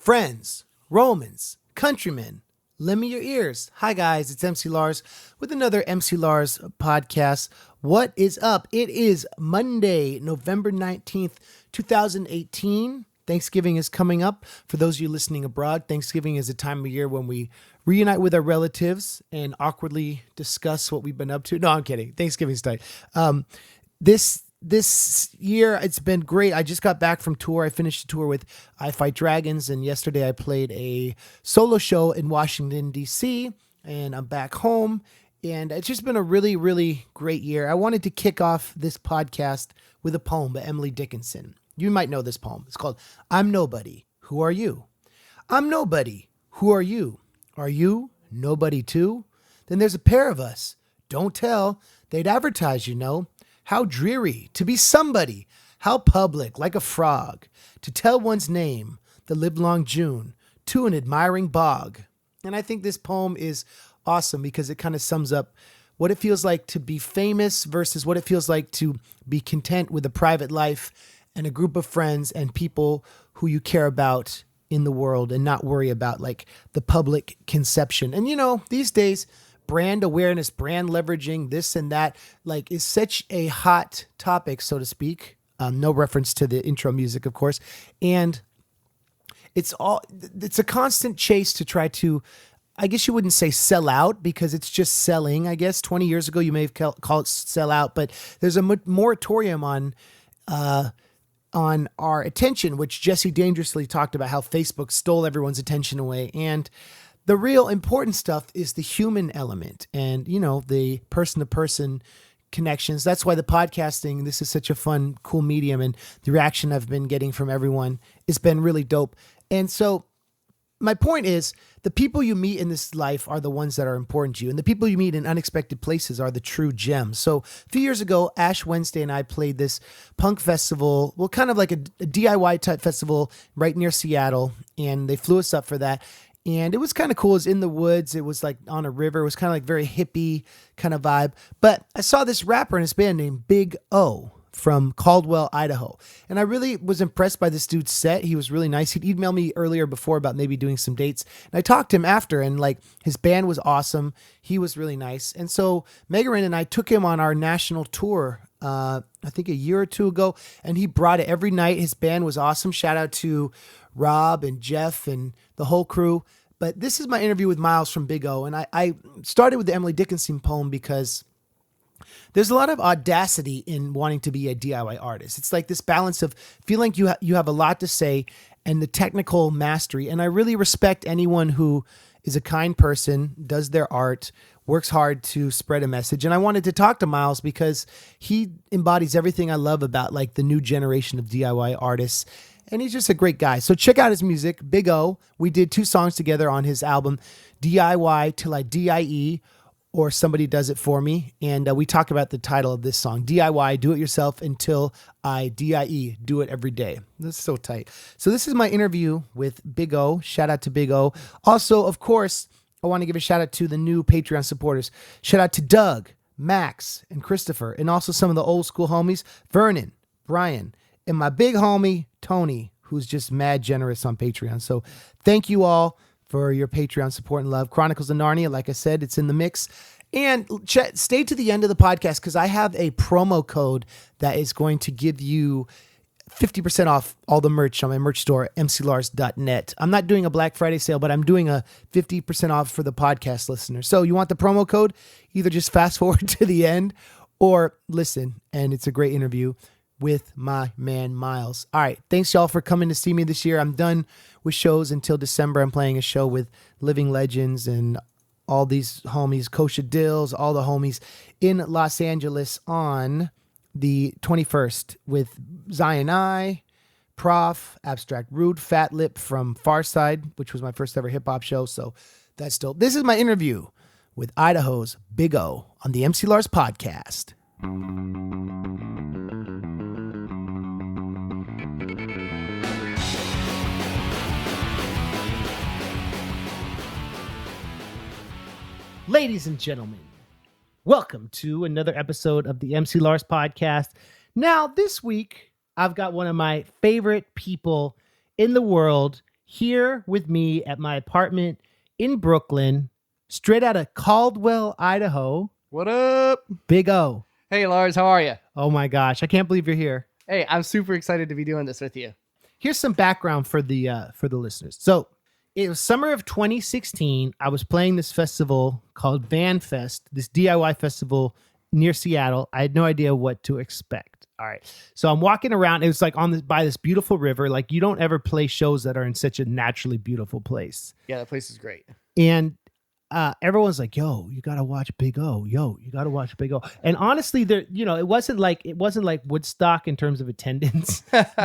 Friends, Romans, countrymen, lend me your ears. Hi guys, it's MC Lars with another MC Lars podcast. What is up? It is Monday, November 19th, 2018. Thanksgiving is coming up. For those of you listening abroad, Thanksgiving is a time of year when we reunite with our relatives and awkwardly discuss what we've been up to. No, I'm kidding. Thanksgiving's tight. This year, it's been great. I just got back from tour. I finished a tour with I Fight Dragons, and yesterday I played a solo show in Washington, D.C., and I'm back home, and it's just been a really, really great year. I wanted to kick off this podcast with a poem by Emily Dickinson. You might know this poem. It's called I'm Nobody. Who are you? I'm nobody. Who are you? Are you nobody too? Then there's a pair of us. Don't tell. They'd advertise, you know. How dreary to be somebody. How public, like a frog, to tell one's name, the livelong June, to an admiring bog. And I think this poem is awesome because it kind of sums up what it feels like to be famous versus what it feels like to be content with a private life and a group of friends and people who you care about in the world and not worry about like the public conception. And you know, these days, brand awareness, brand leveraging, this and that, like is such a hot topic, so to speak. No reference to the intro music, of course. And it's a constant chase to try to, I guess you wouldn't say sell out because it's just selling. I guess 20 years ago, you may have called it sell out, but there's a moratorium on our attention, which Jesse dangerously talked about how Facebook stole everyone's attention away. And the real important stuff is the human element and, you know, the person-to-person connections. That's why the podcasting, this is such a fun, cool medium. And the reaction I've been getting from everyone has been really dope. And so my point is the people you meet in this life are the ones that are important to you. And the people you meet in unexpected places are the true gems. So a few years ago, Ash Wednesday and I played this punk festival, well, kind of like a DIY type festival right near Seattle. And they flew us up for that. And it was kind of cool. It was in the woods. It was like on a river. It was kind of like very hippie kind of vibe. But I saw this rapper in his band named Big O from Caldwell, Idaho. And I really was impressed by this dude's set. He was really nice. He'd emailed me earlier before about maybe doing some dates. And I talked to him after and like his band was awesome. He was really nice. And so Megaran and I took him on our national tour I think a year or two ago, and he brought it every night. His band was awesome. Shout out to Rob and Jeff and the whole crew. But this is my interview with Miles from Big O. And I started with the Emily Dickinson poem because there's a lot of audacity in wanting to be a DIY artist. It's like this balance of feeling like you have a lot to say and the technical mastery. And I really respect anyone who is a kind person, does their art, works hard to spread a message. And I wanted to talk to Miles because he embodies everything I love about like the new generation of DIY artists. And he's just a great guy. So check out his music, Big O. We did 2 songs together on his album, DIY Till I DIE, or Somebody Does It For Me. And we talk about the title of this song, DIY, Do It Yourself Until I DIE, Do It Every Day. That's so tight. So this is my interview with Big O. Shout out to Big O. Also, of course, I want to give a shout out to the new Patreon supporters. Shout out to Doug, Max, and Christopher, and also some of the old school homies, Vernon, Brian, and my big homie, Tony, who's just mad generous on Patreon. So thank you all for your Patreon support and love. Chronicles of Narnia, like I said, it's in the mix. And stay to the end of the podcast because I have a promo code that is going to give you 50% off all the merch on my merch store, mclars.net. I'm not doing a Black Friday sale, but I'm doing a 50% off for the podcast listeners. So you want the promo code? Either just fast forward to the end or listen. And it's a great interview with my man, Miles. All right. Thanks y'all for coming to see me this year. I'm done with shows until December. I'm playing a show with Living Legends and all these homies, Kosha Dills, all the homies in Los Angeles on the 21st with Zion I, Prof, Abstract Rude, Fat Lip from Farside, which was my first ever hip hop show. So that's dope. This is my interview with Idaho's Big O on the MC Lars podcast. Ladies and gentlemen, welcome to another episode of the MC Lars podcast. Now, this week, I've got one of my favorite people in the world. here with me at my apartment in Brooklyn, straight out of Caldwell, Idaho. What up? Big O. Hey, Lars, how are you? Oh my gosh, I can't believe you're here. Hey, I'm super excited to be doing this with you. Here's some background for the listeners. So, it was summer of 2016. I was playing this festival called Van Fest, this DIY festival near Seattle. I had no idea what to expect. All right. So I'm walking around. It was like by this beautiful river. Like, you don't ever play shows that are in such a naturally beautiful place. Yeah, that place is great. And everyone's like, yo, you got to watch Big O. Yo, you got to watch Big O. And honestly, it wasn't like Woodstock in terms of attendance,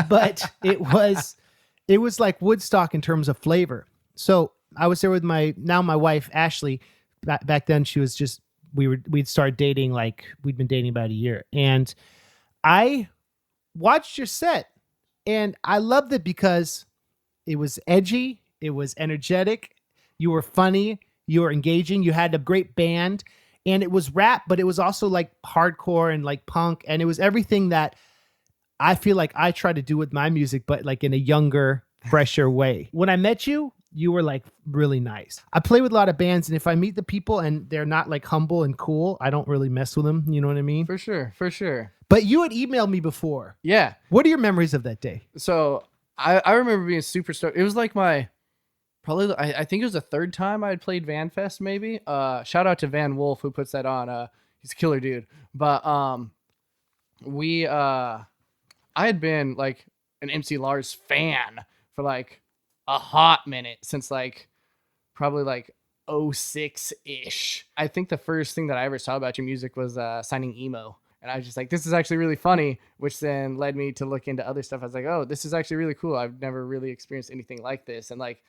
but it was like Woodstock in terms of flavor. So I was there with my wife, Ashley. Back then she was just, we'd started dating, like we'd been dating about a year. And I watched your set and I loved it because it was edgy. It was energetic. You were funny. You were engaging. You had a great band and it was rap, but it was also like hardcore and like punk. And it was everything that I feel like I try to do with my music, but like in a younger, fresher way. When I met you, you were like really nice. I play with a lot of bands, and if I meet the people and they're not like humble and cool, I don't really mess with them. You know what I mean? For sure. But you had emailed me before. Yeah. What are your memories of that day? So I remember being super stoked. It was like I think it was the third time I had played Van Fest, maybe. Shout out to Van Wolf who puts that on. He's a killer dude. But I had been like an MC Lars fan for like a hot minute, since like probably like 06-ish. I think the first thing that I ever saw about your music was signing emo. And I was just like, this is actually really funny, which then led me to look into other stuff. I was like, oh, this is actually really cool. I've never really experienced anything like this. And like,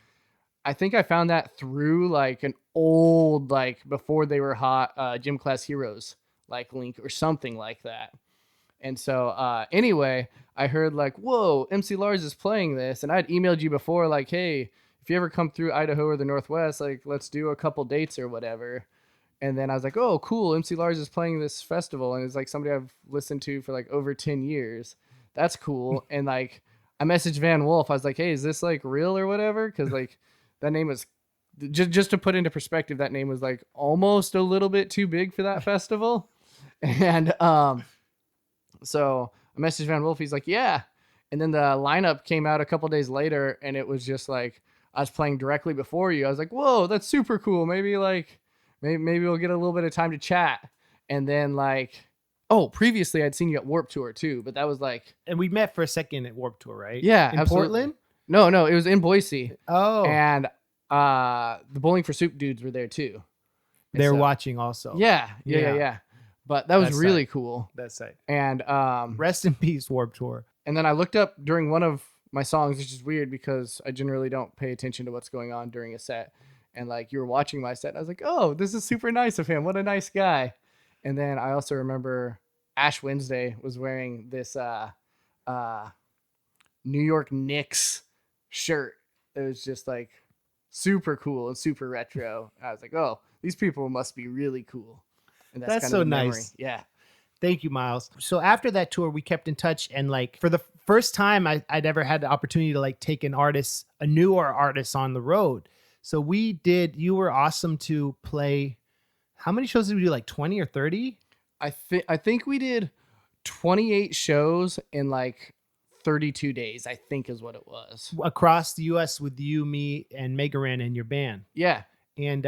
I think I found that through like an old, like before they were hot, Gym Class Heroes, like link or something like that. And so anyway, I heard like, whoa, MC Lars is playing this. And I'd emailed you before like, hey, if you ever come through Idaho or the Northwest, like let's do a couple dates or whatever. And then I was like, oh, cool. MC Lars is playing this festival. And it's like somebody I've listened to for like over 10 years. That's cool. And like I messaged Van Wolf. I was like, hey, is this like real or whatever? Because like that name was just to put into perspective, that name was like almost a little bit too big for that festival. And so I messaged Van Wolf. He's like, yeah. And then the lineup came out a couple days later, and it was just like I was playing directly before you. I was like, whoa, that's super cool. Maybe we'll get a little bit of time to chat. And then like, oh, previously I'd seen you at Warped Tour too, but that was like, and we met for a second at Warped Tour, right? Yeah, in absolutely. Portland. No, it was in Boise. Oh, and the Bowling for Soup dudes were there too. They're watching also. Yeah. But that was That's really tight. cool. That's it. And Rest in peace, Warped Tour. and then I looked up during one of my songs, which is weird because I generally don't pay attention to what's going on during a set. And like you were watching my set, and I was like, oh, this is super nice of him. What a nice guy. And then I also remember Ash Wednesday was wearing this New York Knicks shirt. It was just like super cool and super retro. I was like, oh, these people must be really cool. And That's kind so of the nice. memory. Yeah. Thank you, Miles. So after that tour, we kept in touch, and like for the first time I'd ever had the opportunity to like take a newer artist on the road. So you were awesome to play. How many shows did we do? Like 20 or 30? I think we did 28 shows in like 32 days, I think is what it was. Across the US with you, me, and Megaran and your band. Yeah. And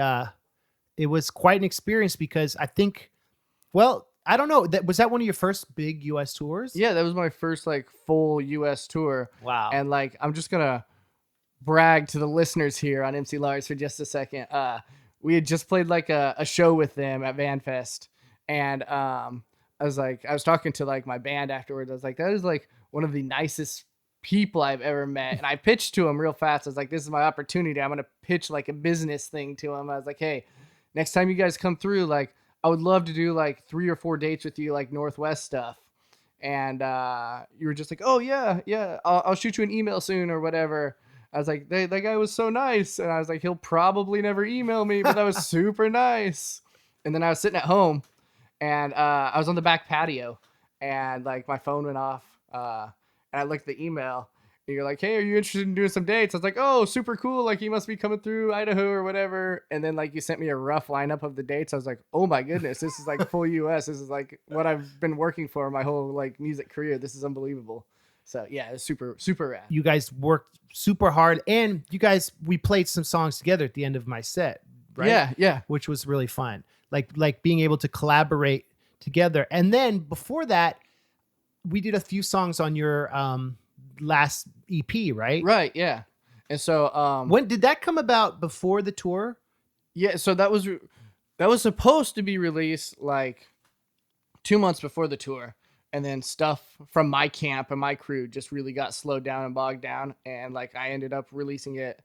it was quite an experience because I think, well, I don't know. Was that one of your first big US tours? Yeah, that was my first like full US tour. Wow. And like, I'm just gonna brag to the listeners here on MC Lars for just a second. We had just played like a show with them at Van Fest. And I was talking to like my band afterwards. I was like, that is like one of the nicest people I've ever met. And I pitched to him real fast. I was like, this is my opportunity. I'm going to pitch like a business thing to him. I was like, hey, next time you guys come through, like I would love to do like 3 or 4 dates with you, like Northwest stuff. And you were just like, oh yeah. I'll shoot you an email soon or whatever. I was like, that guy was so nice. And I was like, he'll probably never email me, but that was super nice. And then I was sitting at home and I was on the back patio and like my phone went off and I looked at the email And you're like, hey, are you interested in doing some dates? I was like, oh, super cool. Like, you must be coming through Idaho or whatever. And then, like, you sent me a rough lineup of the dates. I was like, oh my goodness, this is like full US. This is like what I've been working for my whole like music career. This is unbelievable. So yeah, it's super, super rad. You guys worked super hard, and we played some songs together at the end of my set, right? Yeah, yeah. Which was really fun. Like being able to collaborate together. And then before that, we did a few songs on your last EP, right? Right, yeah. And so when did that come about? Before the tour? Yeah, so that was supposed to be released like 2 months before the tour. And then stuff from my camp and my crew just really got slowed down and bogged down. And like I ended up releasing it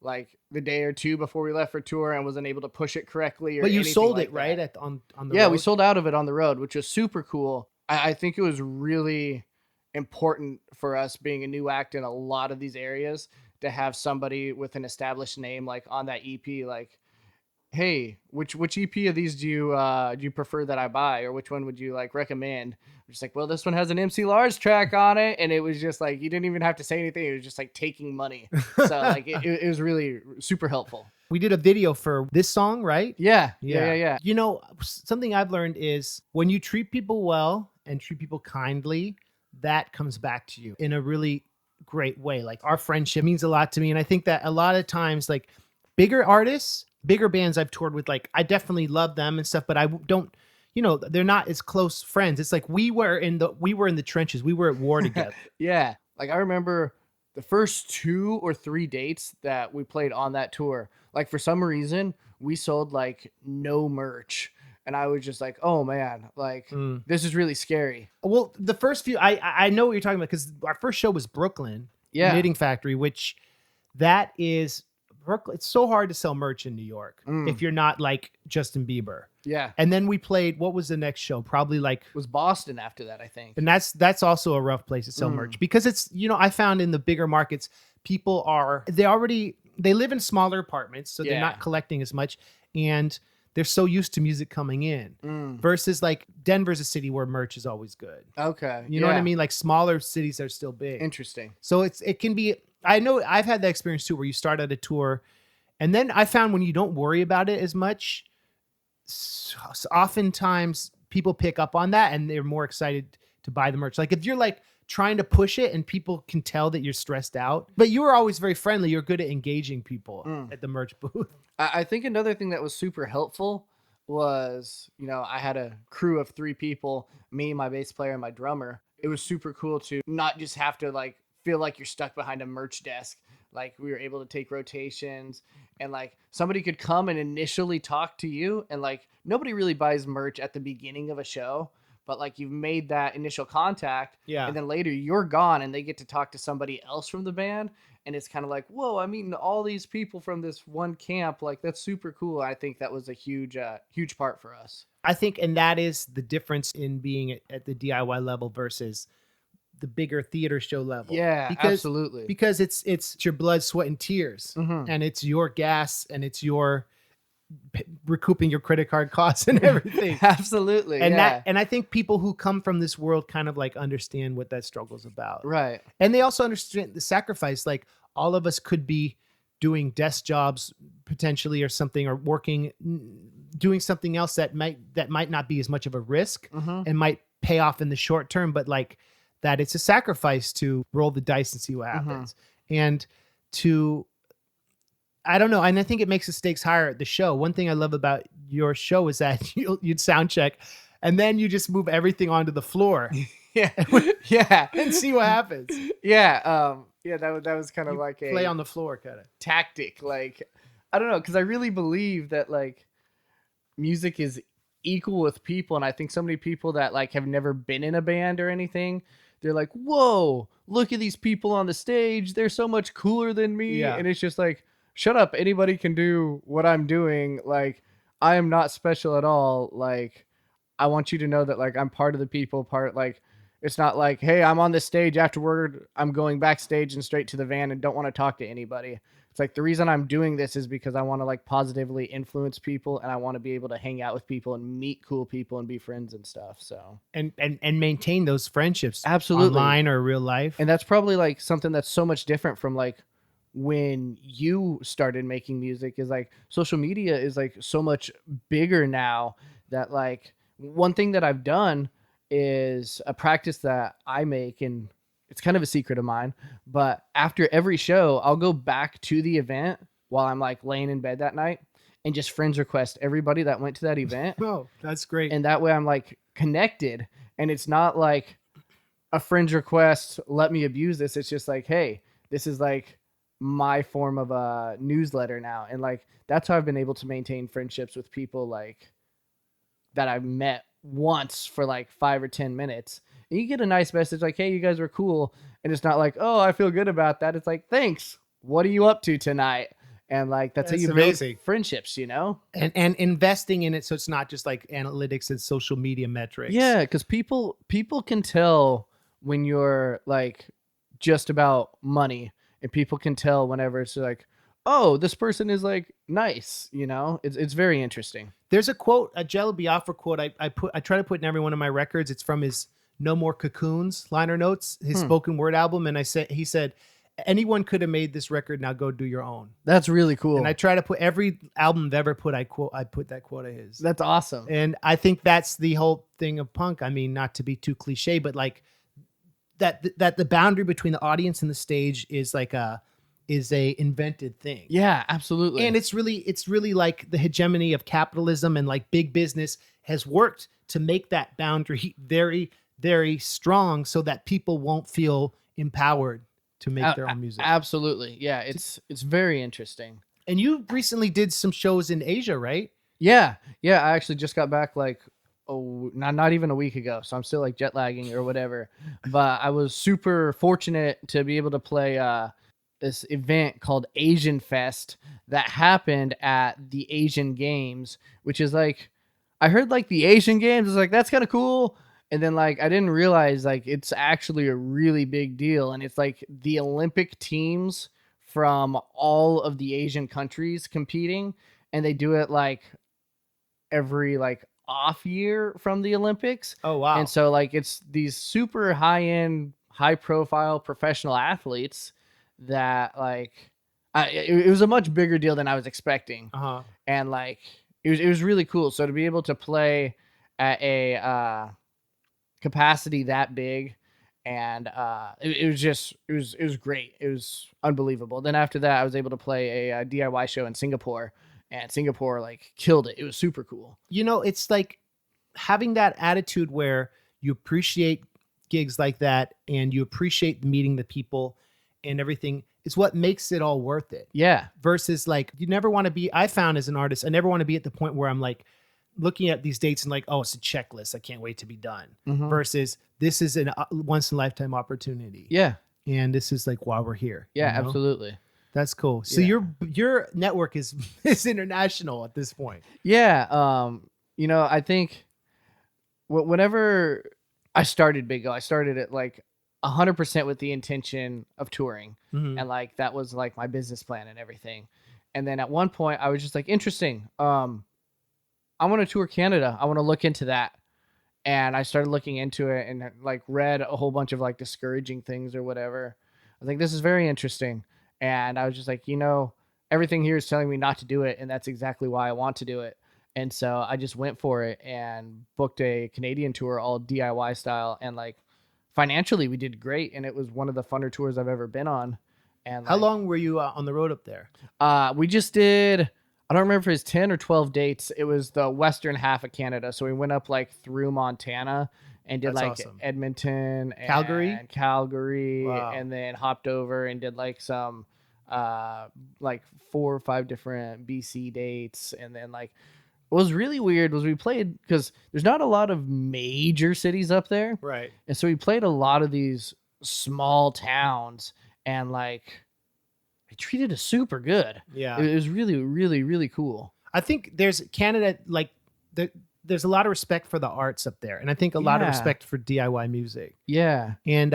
like the day or two before we left for tour and wasn't able to push it correctly. But you sold like it, right? That. On the Yeah, road? we sold out of it on the road, which was super cool. I think it was really important for us being a new act in a lot of these areas to have somebody with an established name like on that EP, like, hey, which EP of these do you prefer that I buy, or which one would you like recommend? I'm just like, well, this one has an MC Lars track on it, and it was just like you didn't even have to say anything. It was just like taking money. So like it was really super helpful. We did a video for this song, right? Yeah. You know, something I've learned is when you treat people well and treat people kindly, that comes back to you in a really great way. Like our friendship means a lot to me, and I think that a lot of times, like bigger artists, bigger bands I've toured with, like I definitely love them and stuff, but I don't, you know, they're not as close friends. It's like we were in the trenches. We were at war together. Yeah. Like I remember the first 2 or 3 dates that we played on that tour, like for some reason we sold like no merch. And I was just like, oh man, like this is really scary. Well, the first few, I know what you're talking about, because our first show was Brooklyn, Knitting Factory, which that is Brooklyn. It's so hard to sell merch in New York if you're not like Justin Bieber. Yeah. And then we played, what was the next show? Probably like it was Boston after that, I think. And that's also a rough place to sell merch, because it's, you know, I found in the bigger markets, people they live in smaller apartments, so they're not collecting as much, and they're so used to music coming in versus like Denver's a city where merch is always good. Okay. You know what I mean? Like smaller cities are still big. Interesting. So it can be, I know I've had that experience too, where you start at a tour and then I found when you don't worry about it as much, oftentimes people pick up on that and they're more excited to buy the merch. Like if you're like trying to push it and people can tell that you're stressed out, but you were always very friendly. You're good at engaging people at the merch booth. I think another thing that was super helpful was, you know, I had a crew of 3 people, me, my bass player, and my drummer. It was super cool to not just have to like feel like you're stuck behind a merch desk. Like we were able to take rotations and like somebody could come and initially talk to you, and like nobody really buys merch at the beginning of a show, but like you've made that initial contact, and then later you're gone and they get to talk to somebody else from the band. And it's kind of like, whoa, I'm meeting all these people from this one camp. Like, that's super cool. I think that was a huge part for us. I think, and that is the difference in being at the DIY level versus the bigger theater show level. Yeah, absolutely. Because it's your blood, sweat, and tears. And it's your gas, and it's your recouping your credit card costs and everything. Absolutely. And I think people who come from this world kind of like understand what that struggle's about. Right. And they also understand the sacrifice. Like all of us could be doing desk jobs potentially or something, or doing something else that might not be as much of a risk and might pay off in the short term, but like that it's a sacrifice to roll the dice and see what happens. And I don't know. And I think it makes the stakes higher at the show. One thing I love about your show is that you'd sound check and then you just move everything onto the floor. And see what happens. That was kind of like a play on the floor kind of tactic. Like, I don't know, because I really believe that like music is equal with people, and I think so many people that like have never been in a band or anything, they're like, whoa, look at these people on the stage, they're so much cooler than me. And it's just like, shut up, anybody can do what I'm doing. Like, I am not special at all. Like, I want you to know that like I'm part of the people, like It's not like, hey, I'm on this stage, afterward I'm going backstage and straight to the van and don't want to talk to anybody. It's like the reason I'm doing this is because I want to like positively influence people, and I want to be able to hang out with people and meet cool people and be friends and stuff. So and maintain those friendships absolutely, online or real life. and that's probably like something that's so much different from like when you started making music. Is like social media is like so much bigger now, that like one thing that I've done is a practice that I make, and it's kind of a secret of mine, but after every show I'll go back to the event while I'm like laying in bed that night and just friends request everybody that went to that event. Oh, that's great. And that way I'm like connected, and it's not like a friend's request, let me abuse this. It's just like, hey, this is like my form of a newsletter now. And like, that's how I've been able to maintain friendships with people like that I've met once for like 5 or 10 minutes. And you get a nice message like, hey, you guys were cool. And it's not like, oh, I feel good about that. It's like, thanks. What are you up to tonight? And like, that's how you amazing. build friendships, you know? And investing in it, so it's not just like analytics and social media metrics. Yeah, because people can tell when you're like just about money, and people can tell whenever it's like, oh, this person is like nice, you know? It's very interesting. There's a quote, a Jello Biafra quote I try to put in every one of my records. It's from his No More Cocoons liner notes, his spoken word album. And he said, anyone could have made this record, now go do your own. That's really cool. And I try to put every album I've ever put, I put that quote of his. That's awesome. And I think that's the whole thing of punk. I mean, not to be too cliche, but like that the boundary between the audience and the stage is like a invented thing. Yeah, absolutely. And it's really like the hegemony of capitalism and like big business has worked to make that boundary very, very strong, so that people won't feel empowered to make their own music. Absolutely. Yeah, it's very interesting. And you recently did some shows in Asia, right? Yeah. Yeah, I actually just got back like not even a week ago, so I'm still like jet lagging or whatever. But I was super fortunate to be able to play this event called Asian Fest that happened at the Asian Games, which is like, I heard like the Asian Games is like, that's kind of cool. And then like, I didn't realize like it's actually a really big deal. And it's like the Olympic teams from all of the Asian countries competing. And they do it like every like off year from the Olympics. Oh, wow. And so like, it's these super high end, high profile professional athletes that like, it was a much bigger deal than I was expecting. Uh-huh. And like, it was really cool. So to be able to play at a capacity that big, and it was great. It was unbelievable. Then after that, I was able to play a DIY show in Singapore, and Singapore like killed it. It was super cool. You know, it's like having that attitude where you appreciate gigs like that and you appreciate meeting the people and everything is what makes it all worth it. Yeah. Versus like, you never want to be, I found as an artist, I never want to be at the point where I'm like looking at these dates and like, oh, it's a checklist, I can't wait to be done. Mm-hmm. Versus this is a once in a lifetime opportunity. Yeah. And this is like why we're here. Yeah, you know? Absolutely. That's cool. So Yeah. your network is international at this point. Yeah. You know, I think whenever I started Big O, I started it like 100% with the intention of touring. Mm-hmm. And like, that was like my business plan and everything. And then at one point I was just like, interesting. I want to tour Canada. I want to look into that. And I started looking into it and like read a whole bunch of like discouraging things or whatever. I was like, this is very interesting. And I was just like, you know, everything here is telling me not to do it. And that's exactly why I want to do it. And so I just went for it and booked a Canadian tour, all DIY style. And like financially we did great. And it was one of the funner tours I've ever been on. And how long were you on the road up there? We just did, I don't remember if it was 10 or 12 dates. It was the western half of Canada. So we went up like through Montana and did like awesome. Edmonton and Calgary. Wow. And then hopped over and did like some like 4 or 5 different BC dates. And then like what was really weird was we played, because there's not a lot of major cities up there. Right. And so we played a lot of these small towns, and like they treated us super good. Yeah. It was really, really, really cool. I think there's Canada, like the there's a lot of respect for the arts up there, and I think a lot of Yeah. respect for DIY music. Yeah. And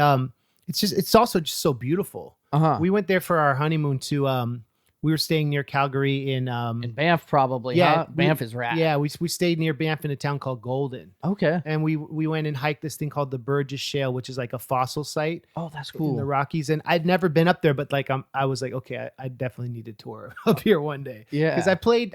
it's also just so beautiful. Uh-huh. We went there for our honeymoon to we were staying near Calgary in In Banff, probably. yeah, Huh? Banff is rad. Yeah, we stayed near Banff in a town called Golden. Okay. And we went and hiked this thing called the Burgess Shale, which is like a fossil site Oh, that's in cool. the Rockies. And I'd never been up there, but like I was like, okay, I definitely need a tour up here one day. Yeah. Because I played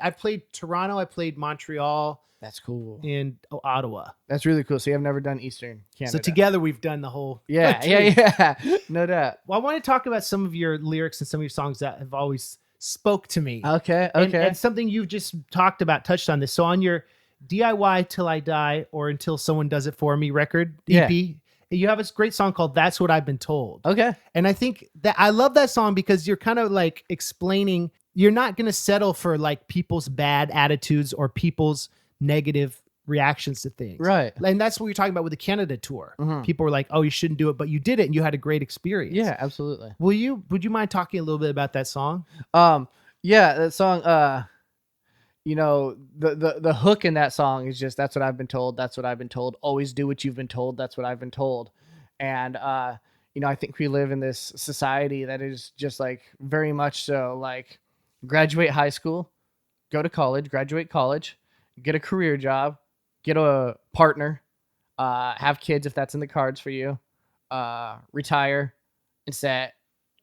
Toronto, I played Montreal, That's cool. and Ottawa. That's really cool. So you have never done Eastern Canada. So together we've done the whole Yeah, country. yeah. No doubt. Well, I want to talk about some of your lyrics and some of your songs that have always spoke to me. Okay. And something you've just talked about, touched on this. So on your DIY Till I Die or Until Someone Does It For Me record, EP, you have a great song called That's What I've Been Told. Okay. And I think that I love that song because you're kind of like explaining, you're not going to settle for like people's bad attitudes or people's negative reactions to things. Right. And that's what you're talking about with the Canada tour. Mhm. People were like, oh, you shouldn't do it, but you did it and you had a great experience. Yeah, absolutely. Would you mind talking a little bit about that song? Yeah, that song, you know, the hook in that song is just, that's what I've been told, that's what I've been told, always do what you've been told, that's what I've been told. And you know, I think we live in this society that is just like very much so like graduate high school, go to college, graduate college, get a career job, get a partner, have kids if that's in the cards for you, retire, and set,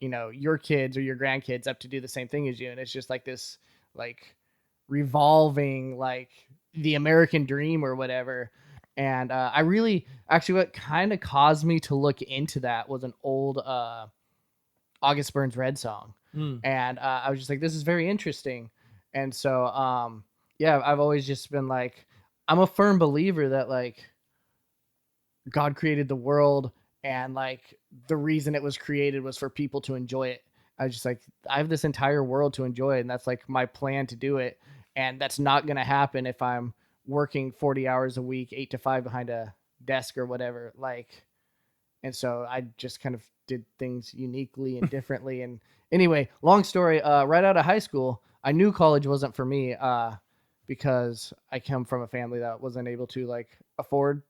you know, your kids or your grandkids up to do the same thing as you. And it's just like this like revolving like the American dream or whatever. And I really actually, what kind of caused me to look into that was an old August Burns Red song. And I was just like, this is very interesting. And so yeah, I've always just been like, I'm a firm believer that like God created the world, and like the reason it was created was for people to enjoy it. I was just like, I have this entire world to enjoy, and that's like my plan to do it. And that's not going to happen if I'm working 40 hours a week, 8 to 5 behind a desk or whatever. Like, and so I just kind of did things uniquely and differently. And anyway, long story, right out of high school, I knew college wasn't for me, because I come from a family that wasn't able to like afford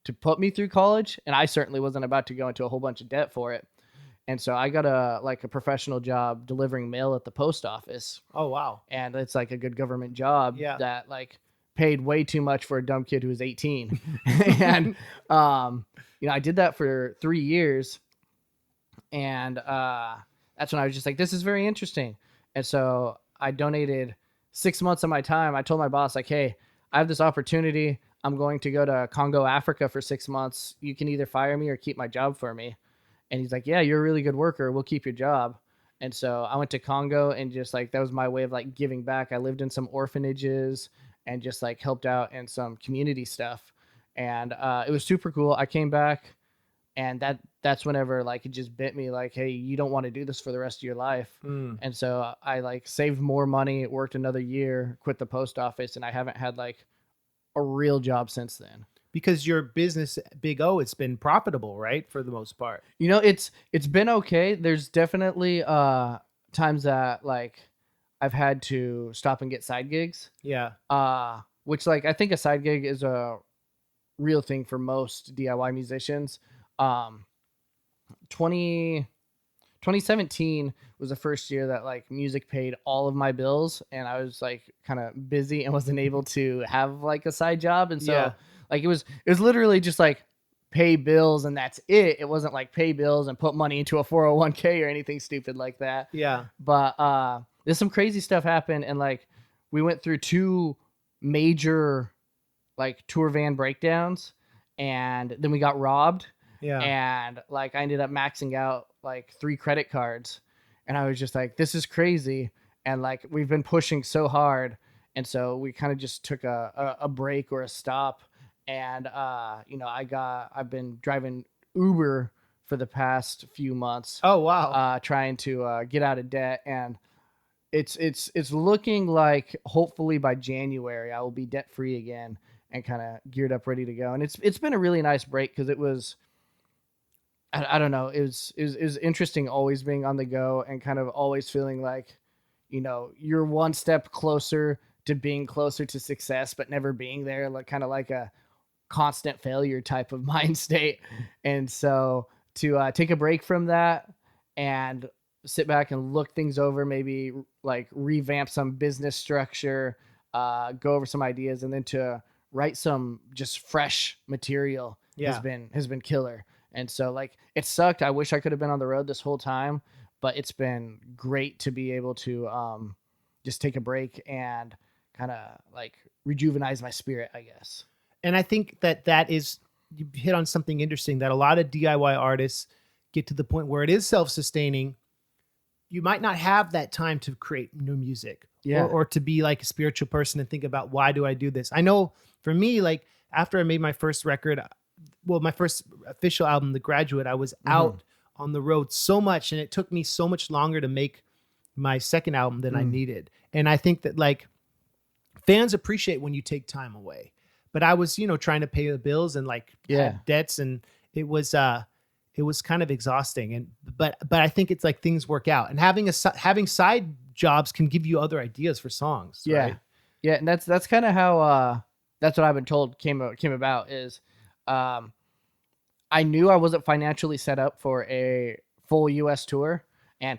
to put me through college. And I certainly wasn't about to go into a whole bunch of debt for it. And so I got a professional job delivering mail at the post office. Oh, wow. And it's like a good government job that like paid way too much for a dumb kid who was 18. And, you know, I did that for 3 years. And that's when I was just like, this is very interesting. And so I donated 6 months of my time. I told my boss, like, hey, I have this opportunity. I'm going to go to Congo, Africa for 6 months. You can either fire me or keep my job for me. And he's like, yeah, you're a really good worker. We'll keep your job. And so I went to Congo, and just like, that was my way of like giving back. I lived in some orphanages and just like helped out in some community stuff. And it was super cool. I came back, and that's whenever like it just bit me like, hey, you don't want to do this for the rest of your life. And so I like saved more money, worked another year, quit the post office, and I haven't had like a real job since then. Because your business, Big O, it's been profitable, right? For the most part. You know, it's been okay. There's definitely times that like I've had to stop and get side gigs. Yeah. Which like I think a side gig is a real thing for most DIY musicians. 2017 was the first year that like music paid all of my bills, and I was like kind of busy and wasn't able to have like a side job. And so like it was literally just like pay bills and that's it. It wasn't like pay bills and put money into a 401k or anything stupid like that. Yeah. But there's some crazy stuff happened, and like we went through 2 major like tour van breakdowns, and then we got robbed. Yeah. And like I ended up maxing out like 3 credit cards, and I was just like, this is crazy. And like we've been pushing so hard, and so we kind of just took a break or a stop. And you know, I've been driving Uber for the past few months. Oh, wow. Trying to get out of debt, and it's looking like hopefully by January I will be debt free again and kind of geared up, ready to go. And it's been a really nice break, because it was, I don't know, it was interesting always being on the go and kind of always feeling like, you know, you're one step closer to being closer to success, but never being there, like kind of like a constant failure type of mind state. And so to take a break from that and sit back and look things over, maybe like revamp some business structure, go over some ideas, and then to write some just fresh material has been killer. And so like it sucked. I wish I could have been on the road this whole time, but it's been great to be able to just take a break and kind of like rejuvenize my spirit, I guess. And I think that is, you hit on something interesting, that a lot of DIY artists get to the point where it is self-sustaining. You might not have that time to create new music, or to be like a spiritual person and think about, why do I do this? I know for me, like after I made my first record, my first official album, The Graduate, I was out on the road so much, and it took me so much longer to make my second album than I needed. And I think that like fans appreciate when you take time away, but I was, trying to pay the bills and like had debts, and it was kind of exhausting. And, but I think it's like things work out, and having side jobs can give you other ideas for songs. Yeah. Right? Yeah. And that's kind of how, that's what I've been told came about is, I knew I wasn't financially set up for a full US tour, and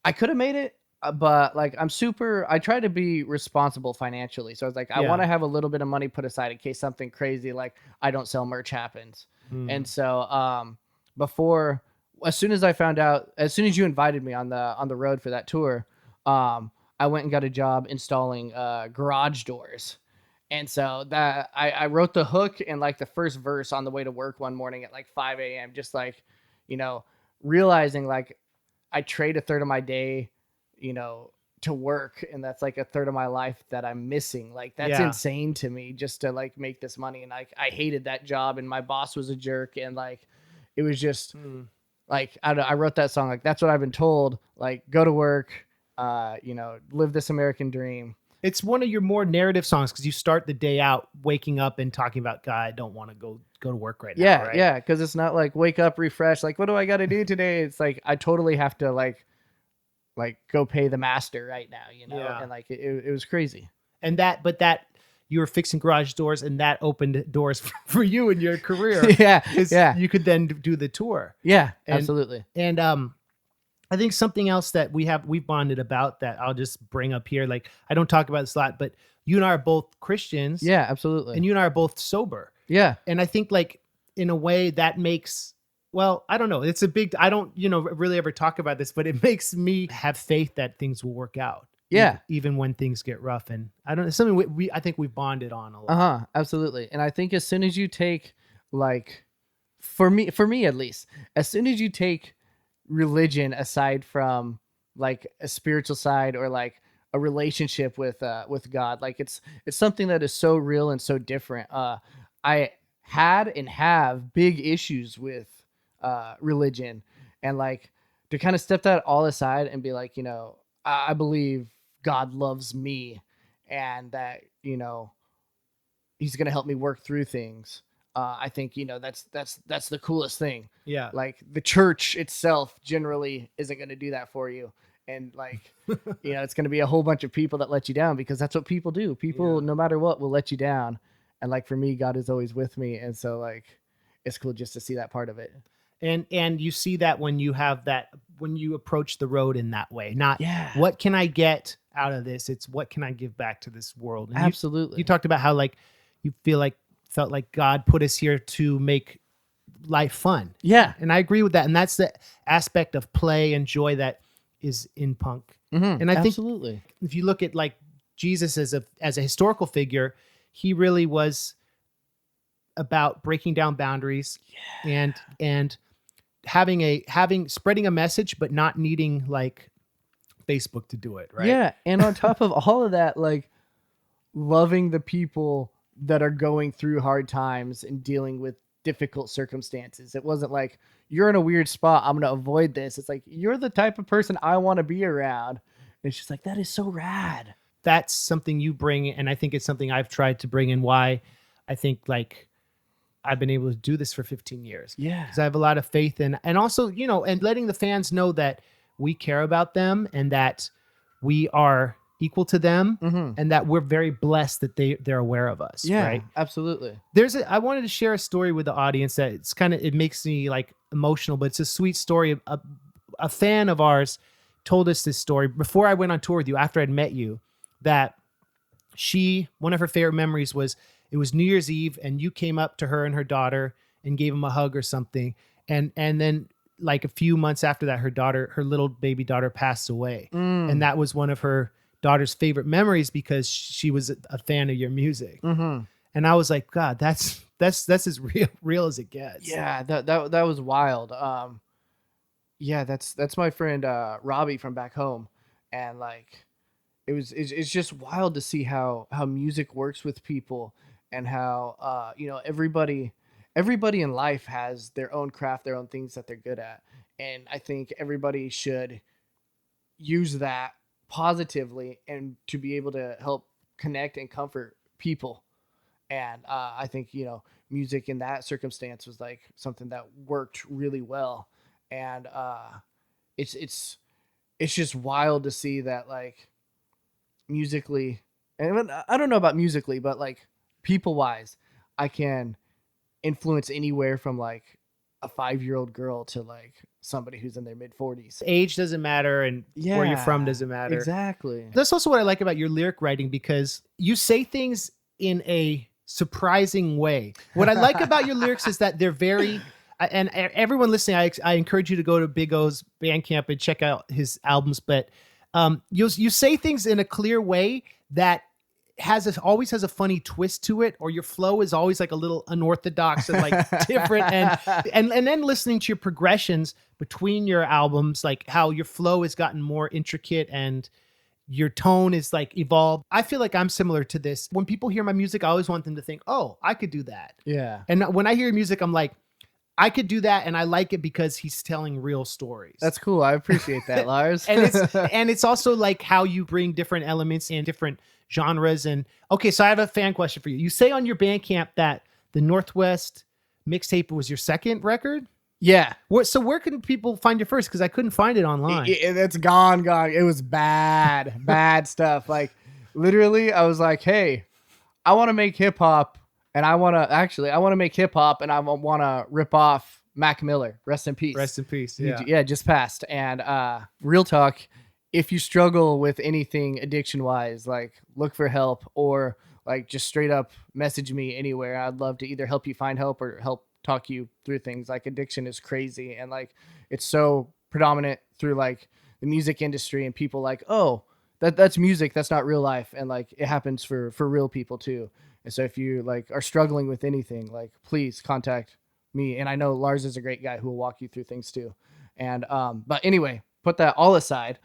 I could have made it, but like I try to be responsible financially. So I was like, I want to have a little bit of money put aside in case something crazy like I don't sell merch happens. And so as soon as you invited me on the road for that tour, I went and got a job installing garage doors. And so that I wrote the hook and like the first verse on the way to work one morning at like 5 a.m. Just like, realizing like I trade a third of my day, to work. And that's like a third of my life that I'm missing. Like that's insane to me, just to like make this money. And like, I hated that job, and my boss was a jerk. And like, it was just like, I wrote that song. Like, that's what I've been told, like go to work, live this American dream. It's one of your more narrative songs, because you start the day out waking up and talking about, God, I don't want to go to work right now. Right? Yeah. Because it's not like wake up, refresh. Like, what do I got to do today? It's like I totally have to like go pay the master right now, And like it was crazy. And that you were fixing garage doors, and that opened doors for you in your career. Yeah. You could then do the tour. Yeah, absolutely. And I think something else that we've bonded about, that I'll just bring up here. Like, I don't talk about this a lot, but you and I are both Christians. Yeah, absolutely. And you and I are both sober. Yeah. And I think like in a way that makes, well, I don't know. It's a big, I don't, really ever talk about this, but it makes me have faith that things will work out. Yeah. Even when things get rough. And I don't know, something I think we've bonded on a lot. Absolutely. And I think as soon as you take like, for me at least, as soon as you take religion aside from like a spiritual side or like a relationship with God, like it's something that is so real and so different. I had and have big issues with religion, and like to kind of step that all aside and be like, I believe God loves me, and that he's gonna help me work through things. I think that's the coolest thing. Yeah. Like the church itself generally isn't going to do that for you, and like it's going to be a whole bunch of people that let you down, because that's what people do. People, no matter what, will let you down. And like for me, God is always with me, and so like it's cool just to see that part of it. And you see that when you approach the road in that way, not what can I get out of this? It's what can I give back to this world? And absolutely. You talked about how like you felt like God put us here to make life fun. Yeah. And I agree with that. And that's the aspect of play and joy that is in punk. And I think if you look at like Jesus as a historical figure, he really was about breaking down boundaries and spreading a message, but not needing like Facebook to do it. Right. Yeah. And on top of all of that, like loving the people that are going through hard times and dealing with difficult circumstances. It wasn't like, you're in a weird spot, I'm going to avoid this. It's like, you're the type of person I want to be around. And it's just like, that is so rad. That's something you bring. And I think it's something I've tried to bring in, why I think like I've been able to do this for 15 years. Yeah. Because I have a lot of faith in, and also, and letting the fans know that we care about them, and that we are equal to them, Mm-hmm. and that we're very blessed that they're aware of us. Yeah, Right. absolutely. I wanted to share a story with the audience that it makes me like emotional, but it's a sweet story. A fan of ours told us this story before I went on tour with you, after I'd met you, that one of her favorite memories was it was New Year's Eve and you came up to her and her daughter and gave them a hug or something. And then like a few months after that, her little baby daughter passed away. And that was one of her daughter's favorite memories because she was a fan of your music. Mm-hmm. And I was like, God, that's as real as it gets. Yeah, that was wild. Yeah, that's my friend Robbie from back home, and like it's just wild to see how music works with people, and how everybody in life has their own craft, their own things that they're good at, and I think everybody should use that positively and to be able to help connect and comfort people. And I think music in that circumstance was like something that worked really well, and it's it's just wild to see that, like, musically, and I don't know about musically, but like people wise, I can influence anywhere from like a 5-year-old girl to like somebody who's in their mid 40s. Age doesn't matter, and where you're from doesn't matter. Exactly. That's also what I like about your lyric writing, because you say things in a surprising way. What I like about your lyrics is that they're very, and everyone listening, I encourage you to go to Big O's Bandcamp and check out his albums. But you say things in a clear way that always has a funny twist to it, or your flow is always like a little unorthodox and like different. And then listening to your progressions between your albums, like how your flow has gotten more intricate and your tone is like evolved. I feel like I'm similar to this. When people hear my music, I always want them to think, oh, I could do that. Yeah. And when I hear music, I'm like, I could do that. And I like it because he's telling real stories. That's cool. I appreciate that, Lars. and it's also like how you bring different elements and different genres. And okay, so I have a fan question for you. You say on your Bandcamp that the Northwest mixtape was your second record? Yeah. So where can people find you first? Because I couldn't find it online. It's gone. It was bad stuff. Like, literally, I was like, hey, I want to make hip hop, and I want to make hip hop, and I want to rip off Mac Miller. Rest in peace. Rest in peace. Yeah. Yeah, just passed. And real talk, if you struggle with anything addiction wise, like, look for help, or like just straight up message me anywhere. I'd love to either help you find help or help talk you through things. Like, addiction is crazy, and like it's so predominant through like the music industry, and people like, oh, that's music, that's not real life, and like it happens for real people too. And so if you like are struggling with anything, like, please contact me, and I know Lars is a great guy who will walk you through things too. And but anyway, put that all aside.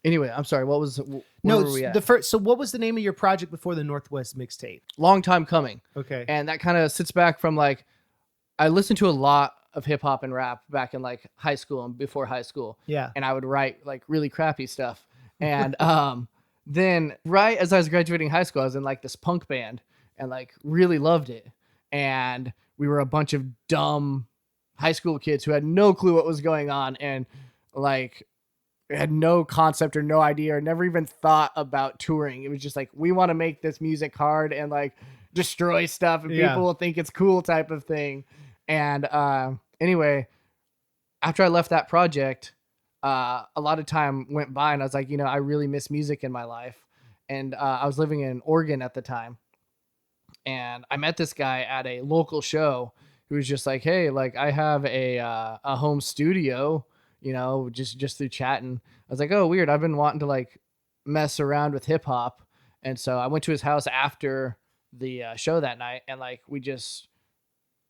Anyway, I'm sorry, where were we at? So what was the name of your project before the Northwest mixtape? Long Time Coming. Okay. And that kind of sits back from like, I listened to a lot of hip hop and rap back in like high school and before high school. Yeah. And I would write like really crappy stuff. And then right as I was graduating high school, I was in like this punk band and like really loved it. And we were a bunch of dumb high school kids who had no clue what was going on, and like had no concept or no idea, or never even thought about touring. It was just like, we want to make this music hard and like destroy stuff, and people will think it's cool type of thing. And anyway, after I left that project, a lot of time went by, and I was like, I really miss music in my life. And I was living in Oregon at the time, and I met this guy at a local show who was just like, hey, like, I have a home studio, just through chatting. I was like, oh, weird. I've been wanting to like mess around with hip hop. And so I went to his house after the show that night, and like we just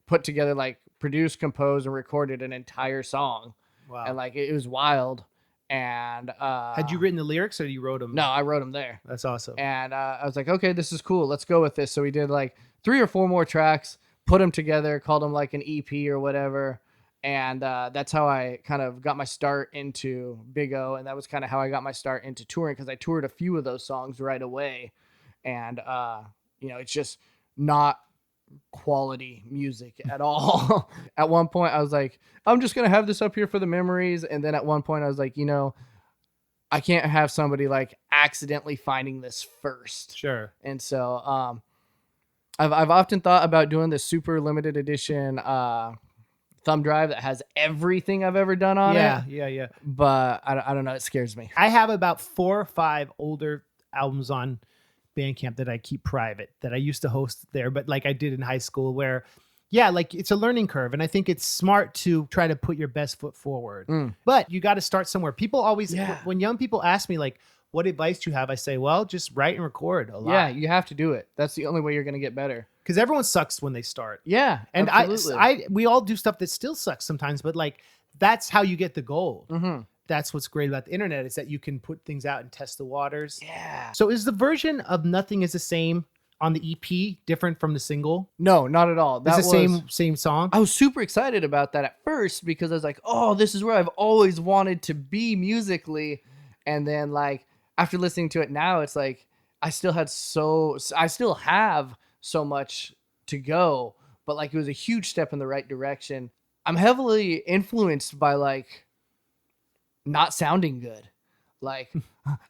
put together, like, produced, composed, and recorded an entire song. Wow. And like it was wild. And had you written the lyrics, or you wrote them? No, I wrote them there. That's awesome. And I was like, okay, this is cool, let's go with this. So we did like 3 or 4 more tracks, put them together, called them like an EP or whatever. And that's how I kind of got my start into Big O. And that was kind of how I got my start into touring, because I toured a few of those songs right away. And it's just not quality music at all. At one point I was like, I'm just gonna have this up here for the memories. And then at one point I was like, I can't have somebody like accidentally finding this first. Sure. And so I've often thought about doing this super limited edition thumb drive that has everything I've ever done on it. Yeah. But I don't know. It scares me. I have about 4 or 5 older albums on Bandcamp that I keep private that I used to host there, but like I did in high school where, yeah, like it's a learning curve. And I think it's smart to try to put your best foot forward, but you got to start somewhere. People always, when young people ask me like, what advice do you have? I say, well, just write and record a lot. Yeah, you have to do it. That's the only way you're going to get better. Because everyone sucks when they start. Yeah, and absolutely. we all do stuff that still sucks sometimes, but like that's how you get the gold. Mm-hmm. That's what's great about the internet is that you can put things out and test the waters. Yeah. So is the version of Nothing Is the Same on the EP different from the single? No, not at all. It's the same song. I was super excited about that at first because I was like, oh, this is where I've always wanted to be musically. And then like after listening to it now, it's like I still have so much to go, but like it was a huge step in the right direction. I'm heavily influenced by like not sounding good. Like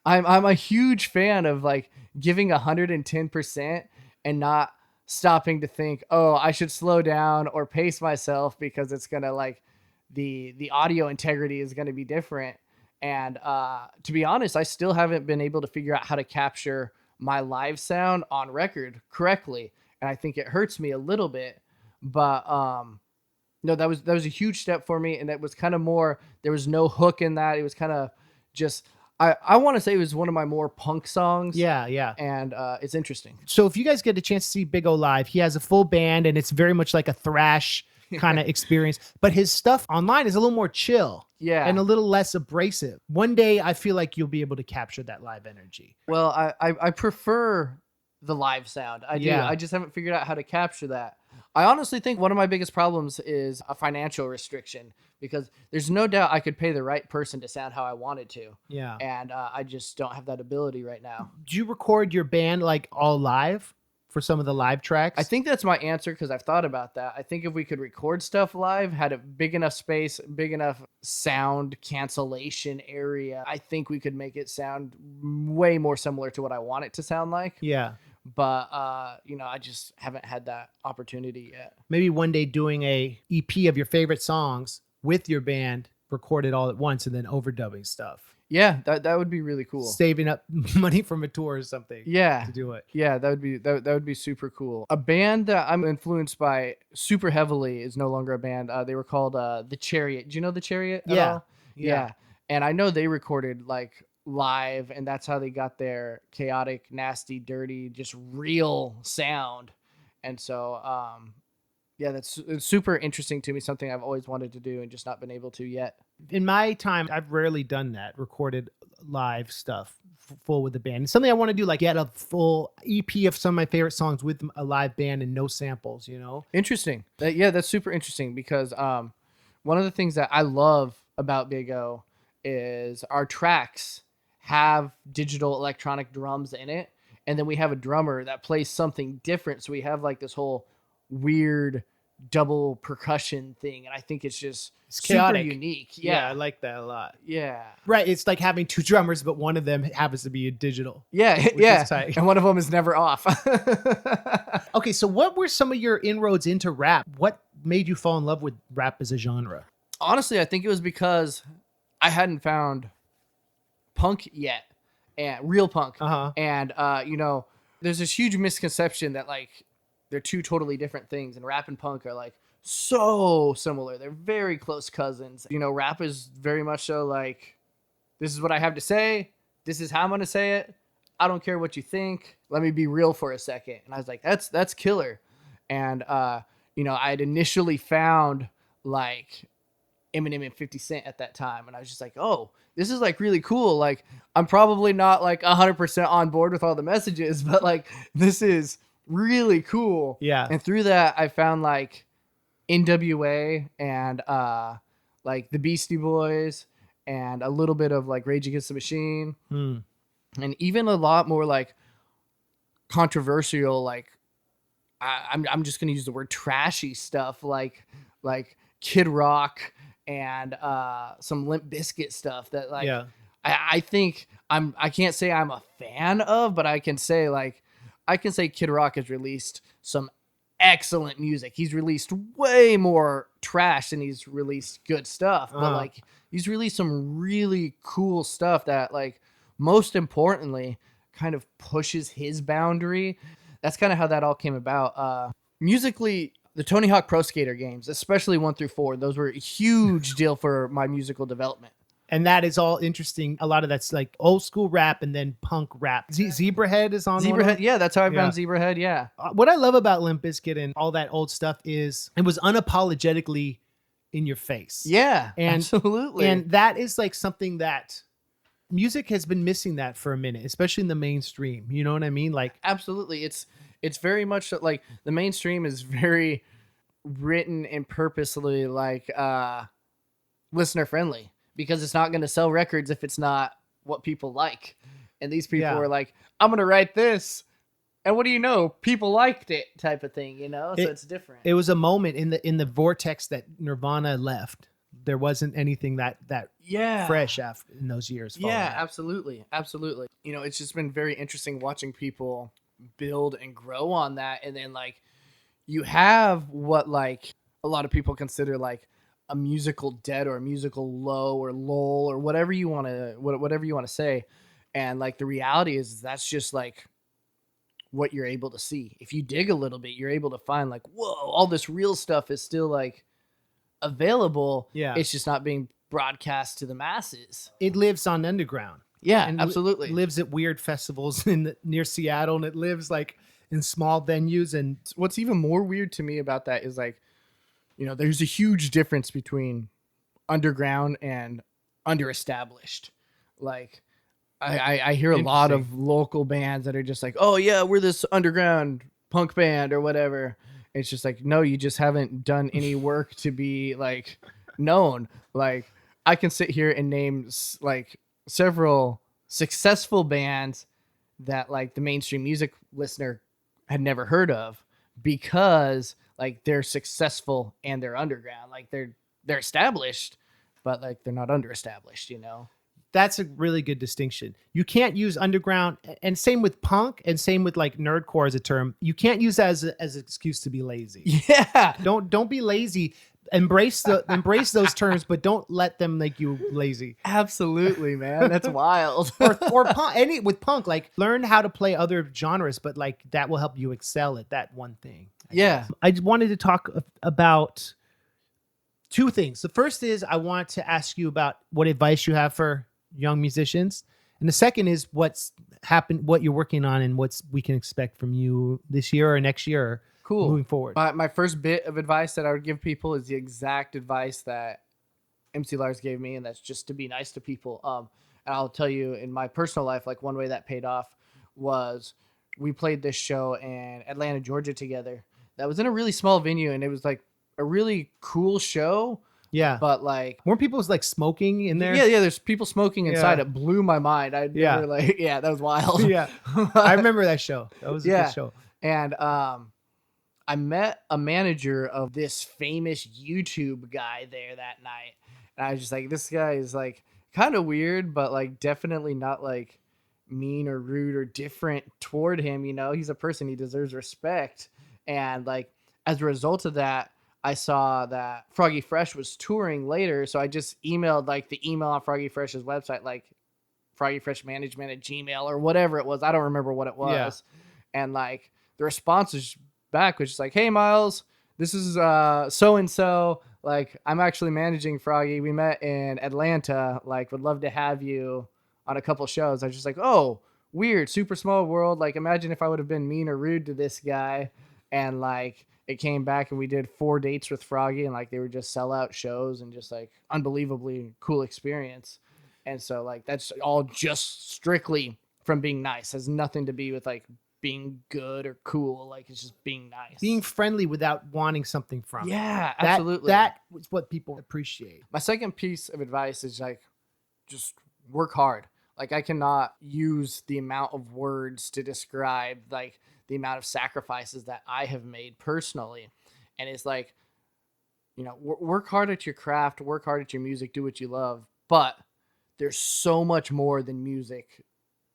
I'm a huge fan of like giving 110% and not stopping to think, oh, I should slow down or pace myself because it's gonna like the audio integrity is gonna be different. And to be honest, I still haven't been able to figure out how to capture my live sound on record correctly. And I think it hurts me a little bit, but no, that was a huge step for me. And it was kind of more, there was no hook in that. It was kind of just, I want to say it was one of my more punk songs. Yeah. And it's interesting. So if you guys get a chance to see Big O live, he has a full band and it's very much like a thrash kind of experience, but his stuff online is a little more chill. Yeah. And a little less abrasive. One day I feel like you'll be able to capture that live energy. Well, I prefer the live sound. I do. Yeah. I just haven't figured out how to capture that. I honestly think one of my biggest problems is a financial restriction because there's no doubt I could pay the right person to sound how I wanted to. Yeah. And I just don't have that ability right now. Do you record your band like all live for some of the live tracks? I think that's my answer because I've thought about that. I think if we could record stuff live, had a big enough space, big enough sound cancellation area, I think we could make it sound way more similar to what I want it to sound like. Yeah. But I just haven't had that opportunity yet. Maybe one day doing a EP of your favorite songs with your band, record it all at once and then overdubbing stuff. Yeah, that would be really cool. Saving up money from a tour or something. Yeah. To do it. Yeah, that would be super cool. A band that I'm influenced by super heavily is no longer a band. They were called The Chariot. Do you know The Chariot at all? Yeah. And I know they recorded like live and that's how they got their chaotic, nasty, dirty, just real sound. And so it's super interesting to me, something I've always wanted to do and just not been able to yet. In my time, I've rarely done that, recorded live stuff full with the band. It's something I want to do, like get a full EP of some of my favorite songs with a live band and no samples, you know? Interesting. That's super interesting because one of the things that I love about Big O is our tracks have digital electronic drums in it. And then we have a drummer that plays something different. So we have like this whole weird double percussion thing. And I think it's just chaotic. Super unique. Yeah, I like that a lot. Yeah. Right. It's like having 2 drummers, but one of them happens to be a digital. Yeah. And one of them is never off. Okay. So what were some of your inroads into rap? What made you fall in love with rap as a genre? Honestly, I think it was because I hadn't found punk yet, and real punk. And there's this huge misconception that like they're 2 totally different things, and rap and punk are like so similar. They're very close cousins. Rap is very much so like, this is what I have to say, this is how I'm gonna say it, I don't care what you think, let me be real for a second. And I was like, that's killer. And I had initially found like Eminem and 50 Cent at that time, and I was just like, oh, this is like really cool. Like, I'm probably not like 100% on board with all the messages, but like this is really cool. Yeah. And through that I found like NWA and like the Beastie Boys and a little bit of like Rage Against the Machine, and even a lot more like controversial, like I'm just gonna use the word trashy stuff, like Kid Rock and some Limp Bizkit stuff that like I think I can't say I'm a fan of, but I can say Kid Rock has released some excellent music. He's released way more trash than he's released good stuff, but like he's released some really cool stuff that, like, most importantly, kind of pushes his boundary. That's kind of how that all came about. Musically, the Tony Hawk Pro Skater games, especially 1 through 4, those were a huge deal for my musical development. And that is all interesting. A lot of that's like old school rap and then punk rap. Zebrahead is on Zebrahead, yeah, that's how I found Zebrahead, yeah. What I love about Limp Bizkit and all that old stuff is it was unapologetically in your face. Yeah, absolutely. And that is like something that music has been missing that for a minute, especially in the mainstream. You know what I mean? Like, absolutely. It's very much like the mainstream is very written and purposely like listener friendly, because it's not going to sell records if it's not what people like. And these people are like, I'm going to write this, and what do you know? People liked it, type of thing, you know? So it's different. It was a moment in the vortex that Nirvana left. There wasn't anything that fresh after in those years. Yeah, absolutely. Absolutely. You know, it's just been very interesting watching people build and grow on that. And then, like, you have what, like, a lot of people consider like a musical dead or a musical low or lull or whatever you want to say. And like the reality is that's just like what you're able to see. If you dig a little bit, you're able to find like, whoa, all this real stuff is still like available. Yeah. It's just not being broadcast to the masses. It lives on underground. Yeah, and absolutely. It lives at weird festivals near Seattle, and it lives like in small venues. And what's even more weird to me about that is like, you know, there's a huge difference between underground and underestablished. Like, I hear a lot of local bands that are just like, oh yeah, we're this underground punk band or whatever. It's just like, no, you just haven't done any work to be like known. Like, I can sit here and name like several successful bands that like the mainstream music listener had never heard of, because like they're successful and they're underground. Like they're established, but like they're not underestablished, you know? That's a really good distinction. You can't use underground, and same with punk, and same with like nerdcore as a term. You can't use that as an excuse to be lazy. Yeah. Don't be lazy. Embrace those terms, but don't let them make you lazy. Absolutely, man. That's wild. or punk, with punk, like learn how to play other genres, but like that will help you excel at that one thing. I wanted to talk about two things. The first is I want to ask you about what advice you have for young musicians, and the second is what's happened, what you're working on, and what's we can expect from you this year or next year. Or moving forward. My first bit of advice that I would give people is the exact advice that MC Lars gave me, and that's just to be nice to people. And I'll tell you, in my personal life, like one way that paid off was we played this show in Atlanta, Georgia together. That was in a really small venue, and it was like a really cool show. Yeah. But like, weren't people like smoking in there? Yeah. There's people smoking inside. It blew my mind. That was wild. Yeah. I remember that show. That was a good show. And, I met a manager of this famous YouTube guy there that night. And I was just like, this guy is like kind of weird, but like definitely not like mean or rude or different toward him. You know, he's a person, he deserves respect. And like, as a result of that, I saw that Froggy Fresh was touring later. So I just emailed like the email on Froggy Fresh's website, like froggyfreshmanagement@gmail or whatever it was. I don't remember what it was. Yeah. And like the response is back, which is like, hey Miles, this is so and so, like I'm actually managing Froggy, we met in Atlanta, like would love to have you on a couple shows. I was just like, oh, weird, super small world. Like imagine if I would have been mean or rude to this guy. And like it came back and we did 4 dates with Froggy, and like they were just sellout shows and just like unbelievably cool experience. And so like that's all just strictly from being nice, has nothing to be with like being good or cool. Like it's just being nice, being friendly without wanting something from it. Absolutely. That was what people appreciate. My second piece of advice is like, just work hard. Like I cannot use the amount of words to describe like the amount of sacrifices that I have made personally. And it's like, you know, work hard at your craft, work hard at your music, do what you love. But there's so much more than music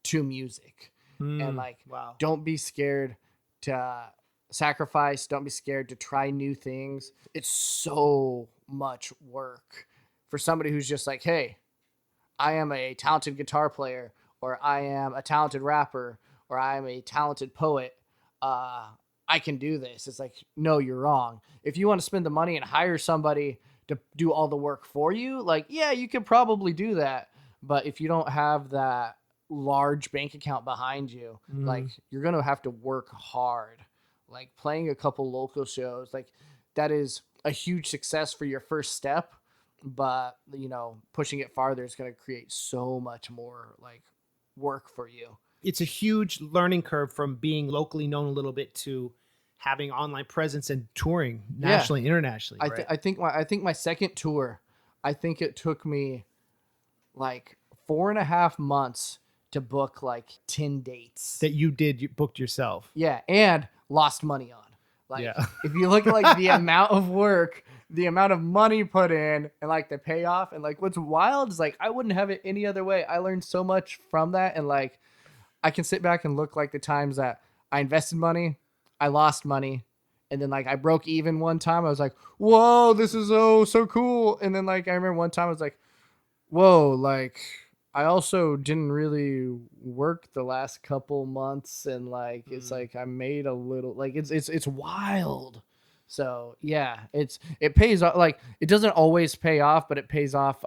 to music. And like, wow. don't be scared to sacrifice. Don't be scared to try new things. It's so much work for somebody who's just like, hey, I am a talented guitar player, or I am a talented rapper, or I am a talented poet. I can do this. It's like, no, you're wrong. If you want to spend the money and hire somebody to do all the work for you, like, yeah, you could probably do that. But if you don't have that large bank account behind you, like, you're going to have to work hard. Like, playing a couple local shows, like, that is a huge success for your first step. But, you know, pushing it farther is going to create so much more, like, work for you. It's a huge learning curve from being locally known a little bit to having online presence and touring nationally, internationally. Right? I think my second tour, I think it took me like 4.5 months to book like 10 dates that you booked yourself. Yeah, and lost money on. Like, yeah. If you look at like the amount of work, the amount of money put in, and like the payoff, and like what's wild is like I wouldn't have it any other way. I learned so much from that, and like I can sit back and look like the times that I invested money, I lost money, and then like I broke even one time. I was like, whoa, this is so cool. And then like I remember one time I was like, whoa, like I also didn't really work the last couple months, and like it's like I made a little, like it's wild. So yeah, it pays off. Like it doesn't always pay off, but it pays off.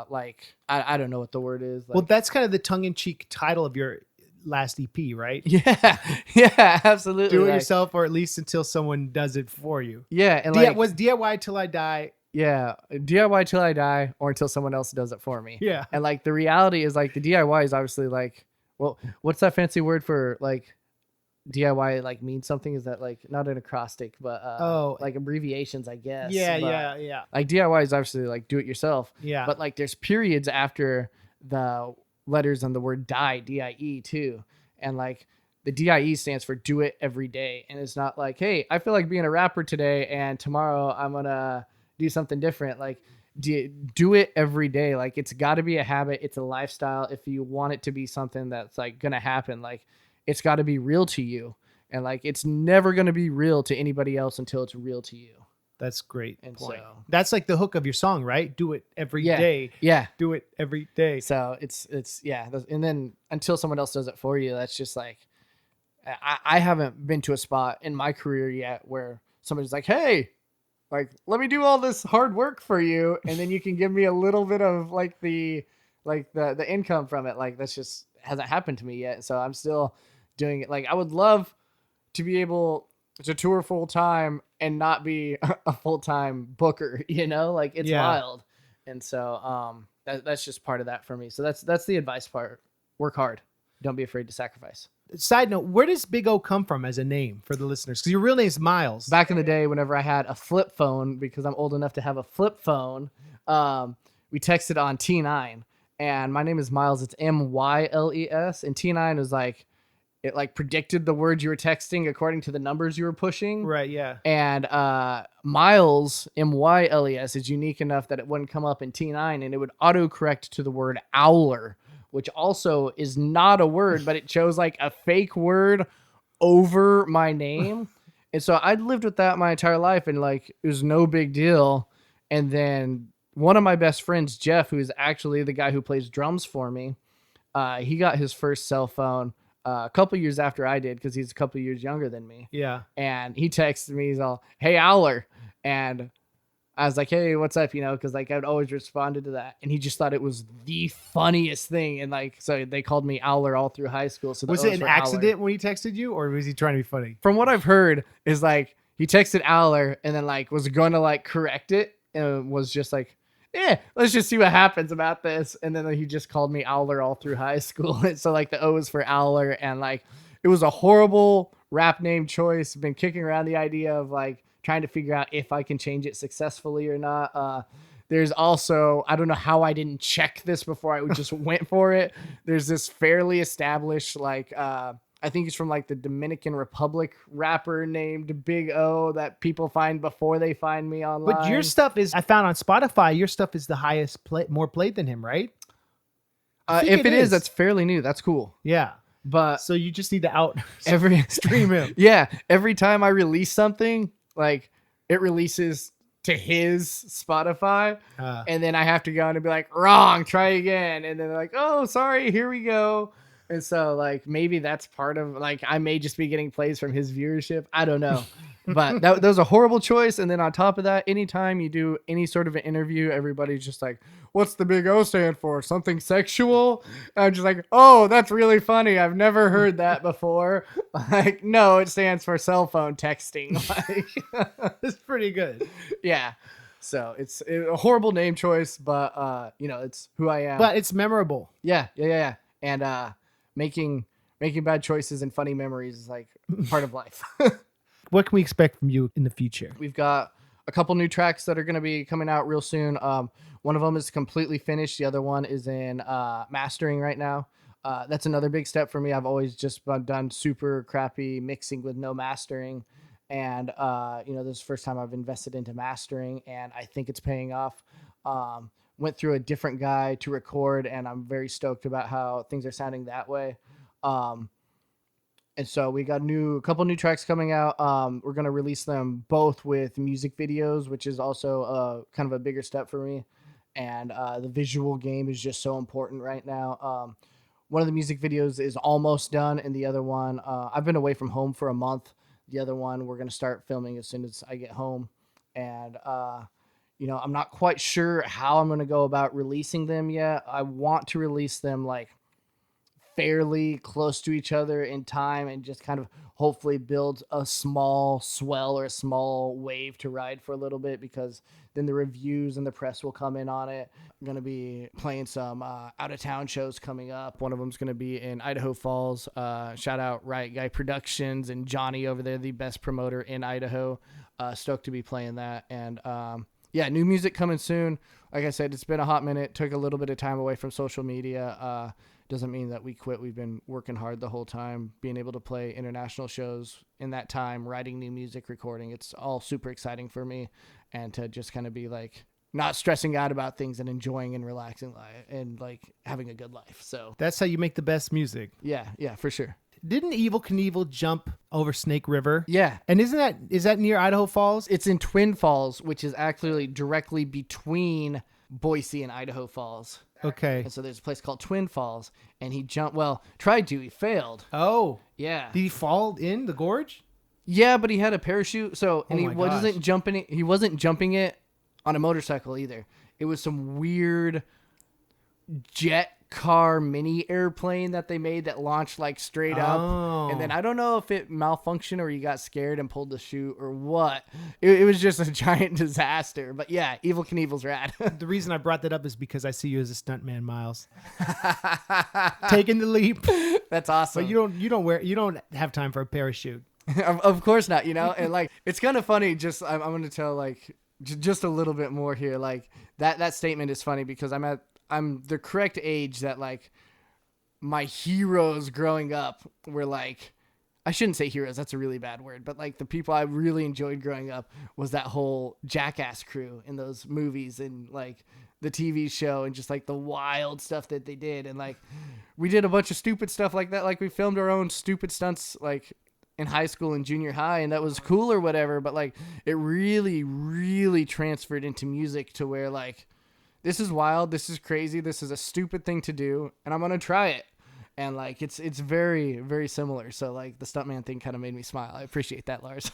Like I don't know what the word is. Like, well, that's kind of the tongue-in-cheek title of your last EP, right? Yeah, absolutely. Do it yourself, or at least until someone does it for you. Yeah, and like was DIY Till I Die. Yeah, DIY till I die, or until someone else does it for me. Yeah, and like the reality is like the DIY is obviously like, well, what's that fancy word for like DIY? Like means something? Is that like not an acrostic, but like abbreviations, I guess. Yeah, but, yeah. Like DIY is obviously like do it yourself. Yeah, but like there's periods after the letters on the word die, DIE too, and like the DIE stands for do it every day, and it's not like, hey, I feel like being a rapper today, and tomorrow I'm gonna do something different. Like do it every day. Like it's got to be a habit. It's a lifestyle. If you want it to be something that's like gonna happen, like it's got to be real to you, and like it's never gonna be real to anybody else until it's real to you. That's great. And point. So that's like the hook of your song, right? Do it every day. Yeah, do it every day. So it's yeah, and then until someone else does it for you, that's just like I haven't been to a spot in my career yet where somebody's like, hey, like, let me do all this hard work for you, and then you can give me a little bit of like the income from it. Like that's just hasn't happened to me yet. So I'm still doing it. Like I would love to be able to tour full time and not be a full time booker. You know, like it's wild. And so that's just part of that for me. So that's the advice part. Work hard. Don't be afraid to sacrifice. Side note, where does Big O come from as a name for the listeners? Because your real name is Miles. Back in the day, whenever I had a flip phone, because I'm old enough to have a flip phone, we texted on T9, and my name is Miles. It's Myles, and T9 was like, it like predicted the words you were texting according to the numbers you were pushing. Right, yeah. And Miles, Myles, is unique enough that it wouldn't come up in T9, and it would autocorrect to the word owler, which also is not a word, but it chose like a fake word over my name. And so I'd lived with that my entire life, and like it was no big deal. And then one of my best friends, Jeff, who is actually the guy who plays drums for me, he got his first cell phone a couple years after I did, because he's a couple years younger than me. Yeah. And he texted me, he's all, hey, Owler. And I was like, hey, what's up? You know, because like I'd always responded to that, and he just thought it was the funniest thing. And like, so they called me Owler all through high school. So was it an accident when he texted you, or was he trying to be funny? From what I've heard, is like he texted Owler and then like was going to like correct it, and was just like, yeah, let's just see what happens about this. And then he just called me Owler all through high school. And so like the O is for Owler, and like it was a horrible rap name choice. Been kicking around the idea of like trying to figure out if I can change it successfully or not. There's also, I don't know how I didn't check this before I just went for it. There's this fairly established, like, I think he's from like the Dominican Republic rapper named Big O that people find before they find me online. But your stuff is, I found on Spotify, your stuff is the highest more played than him, right? If it is, that's fairly new. That's cool. Yeah. But So you just need to out stream him. Yeah. Every time I release something, like it releases to his Spotify, and then I have to go in and be like, wrong, try again. And then they're like, oh, sorry, here we go. And so like maybe that's part of like I may just be getting plays from his viewership. I don't know. But that was a horrible choice. And then on top of that, anytime you do any sort of an interview, everybody's just like, what's the big O stand for? Something sexual? And I'm just like, oh, that's really funny. I've never heard that before. Like, no, it stands for cell phone texting. Like, it's pretty good. Yeah. So it's a horrible name choice, but it's who I am. But it's memorable. Yeah. And making bad choices and funny memories is like part of life. What can we expect from you in the future? We've got a couple new tracks that are going to be coming out real soon. One of them is completely finished. The other one is in mastering right now. That's another big step for me. I've always just done super crappy mixing with no mastering. And, this is the first time I've invested into mastering, and I think it's paying off. Went through a different guy to record, and I'm very stoked about how things are sounding that way. And so we got a couple new tracks coming out. We're going to release them both with music videos, which is also kind of a bigger step for me. And the visual game is just so important right now. One of the music videos is almost done, and the other one, I've been away from home for a month. The other one, we're going to start filming as soon as I get home. And, I'm not quite sure how I'm going to go about releasing them yet. I want to release them like fairly close to each other in time and just kind of hopefully build a small swell or a small wave to ride for a little bit, because then the reviews and the press will come in on it. I'm going to be playing some out of town shows coming up. One of them's going to be in Idaho Falls. Shout out Riot Guy Productions and Johnny over there, the best promoter in Idaho. Stoked to be playing that. And new music coming soon. Like I said, it's been a hot minute. Took a little bit of time away from social media. Doesn't mean that we quit. We've been working hard the whole time, being able to play international shows in that time, writing new music, recording. It's all super exciting for me, and to just kind of be like not stressing out about things and enjoying and relaxing life and like having a good life. So that's how you make the best music. Yeah, for sure. Didn't Evel Knievel jump over Snake River? Yeah. And is that near Idaho Falls? It's in Twin Falls, which is actually directly between Boise and Idaho Falls. Okay. And so there's a place called Twin Falls, and he he failed. Oh. Yeah. Did he fall in the gorge? Yeah, but he had a parachute, he wasn't jumping it on a motorcycle either. It was some weird jet car mini airplane that they made that launched like straight up. And then I don't know if it malfunctioned or he got scared and pulled the chute or what. It was just a giant disaster. But yeah, Evel Knievel's rad. The reason I brought that up is because I see you as a stuntman, Miles. Taking the leap. That's awesome. But you don't have time for a parachute. Of course not, and like it's kind of funny. Just I'm going to tell like just a little bit more here. Like that statement is funny because I'm the correct age that like my heroes growing up were like, I shouldn't say heroes. That's a really bad word. But like the people I really enjoyed growing up was that whole Jackass crew in those movies and like the TV show and just like the wild stuff that they did. And like, we did a bunch of stupid stuff like that. Like we filmed our own stupid stunts, like in high school and junior high, and that was cool or whatever. But like, it really, really transferred into music to where like, this is wild, this is crazy, this is a stupid thing to do, and I'm gonna try it. And like it's very, very similar. So like the stuntman thing kind of made me smile. I appreciate that, Lars.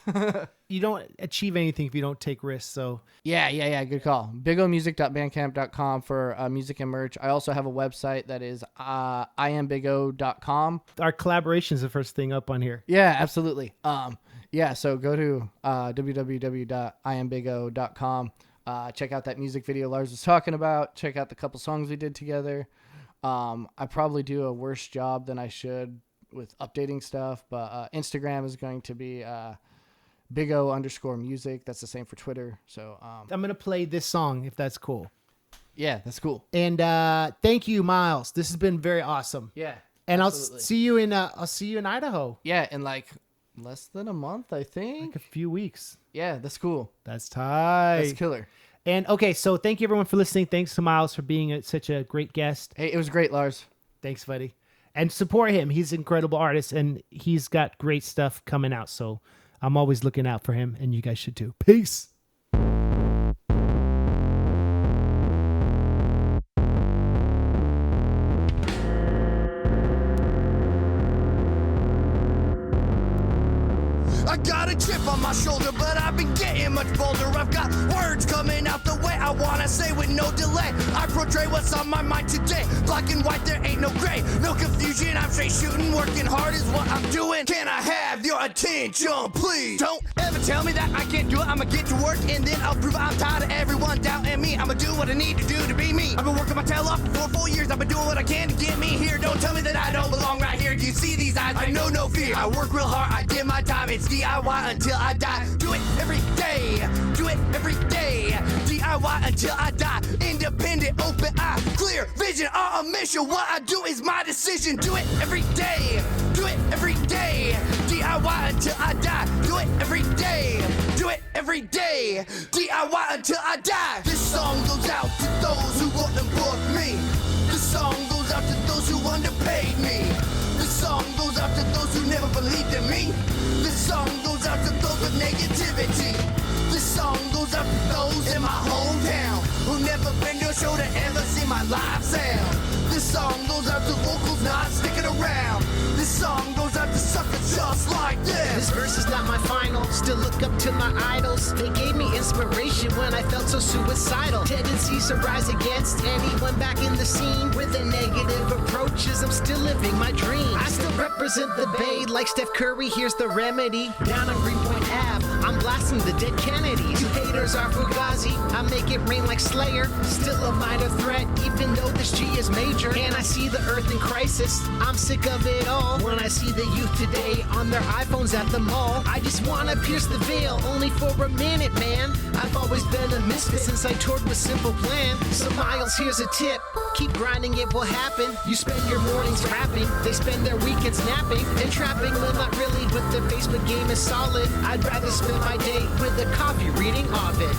You don't achieve anything if you don't take risks. So yeah, good call. bigomusic.bandcamp.com for music and merch. I also have a website that is iambigo.com. Our collaboration is the first thing up on here. Yeah, absolutely. So go to www.iambigo.com. Check out that music video Lars was talking about. Check out the couple songs we did together. I probably do a worse job than I should with updating stuff, but Instagram is going to be bigo_music. That's the same for Twitter. So I'm going to play this song if that's cool. Yeah, that's cool. And thank you, Miles. This has been very awesome. Yeah. And absolutely. I'll see you in Idaho. Yeah, in like less than a month, I think. Like a few weeks. Yeah, that's cool. That's tight. That's killer. And okay, so thank you everyone for listening. Thanks to Miles for being such a great guest. Hey, it was great, Lars. Thanks, buddy. And support him. He's an incredible artist, and he's got great stuff coming out. So I'm always looking out for him, and you guys should too. Peace. I got a chip on my shoulder, but I've been getting much bolder. I've got words coming out the way I wanna say with no delay. I portray what's on my mind today. Black and white, there ain't no gray, no confusion. I'm straight shooting, working hard is what I'm doing. Can I have your attention, please? Don't ever tell me that I can't do it. I'ma get to work and then I'll prove I'm tired of everyone doubting me. I'ma do what I need to do to be me. I've been working my tail off for 4 years. I've been doing what I can to get me here. Don't tell me that I don't belong right here. You see these eyes? I know no fear. I work real hard. I give my time. It's DIY until I die. Do it every day. Do it every day. DIY until I die. Independent, open eye, clear vision on a mission. What I do is my decision. Do it every day. Do it every day. DIY until I die. Do it every day. Do it every day. DIY until I die. This song goes out to those who wouldn't book me. This song goes out to those who underpaid me. This song goes out to those who never believed in me. This song goes out to those with negativity. This song goes out to those in my hometown who never been to a show to ever see my live sound. This song goes out to locals not sticking around. This song goes out to suckers just like this. This verse is not my final. Still look up to my idols. They gave me inspiration when I felt so suicidal. Tendencies to rise against anyone back in the scene with a negative approaches. I'm still living my dream. I still represent the Bay like Steph Curry. Here's the remedy. Down on Greenpoint Ave, I'm blasting the dead Kennedys. You haters are Fugazi. I make it rain like Slayer. Still a minor threat, even though this G is major. And I see the earth in crisis. I'm sick of it all. When I see the youth today on their iPhones at the mall, I just wanna pierce the veil, only for a minute, man. I've always been a misfit since I toured with Simple Plan. So Miles, here's a tip. Keep grinding, it will happen. You spend your mornings rapping, they spend their weekends napping and trapping. Well, not really, but the Facebook game is solid. I'd rather spend my day with a coffee reading Ovid.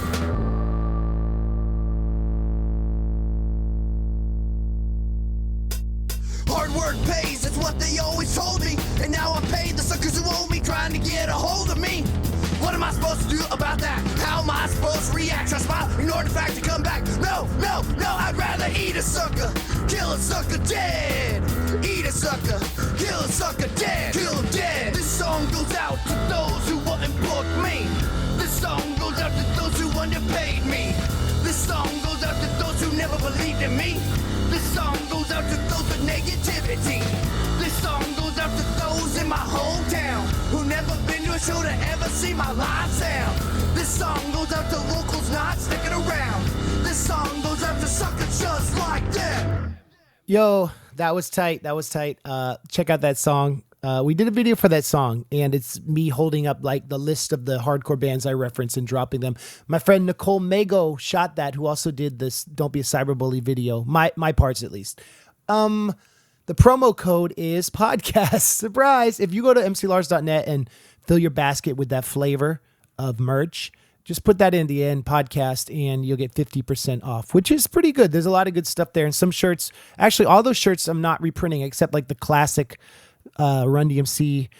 Hard work pays, that's what they always told me. And now I'm paid the suckers who owe me, trying to get a hold of me. What am I supposed to do about that? How am I supposed to react? Should I smile, ignore the fact to come back? No, no, no, I'd rather eat a sucker, kill a sucker dead. Eat a sucker, kill a sucker dead, kill him dead. This song goes out to those who wouldn't book me. This song goes out to those who underpaid me. This song goes out to those who never believed in me. This song goes out to those with negativity. This song goes out to those in my hometown who never been to a show to ever see my live sound. This song goes out to locals not sticking around. This song goes out to suckers just like them. Yo, that was tight. That was tight. Check out that song. We did a video for that song, and it's me holding up like the list of the hardcore bands I reference and dropping them. My friend Nicole Mago shot that, who also did this Don't Be a Cyberbully video, my parts at least. The promo code is podcast. Surprise! If you go to mclars.net and fill your basket with that flavor of merch, just put that in the end, podcast, and you'll get 50% off, which is pretty good. There's a lot of good stuff there, and some shirts. Actually, all those shirts I'm not reprinting, except like the classic Run DMC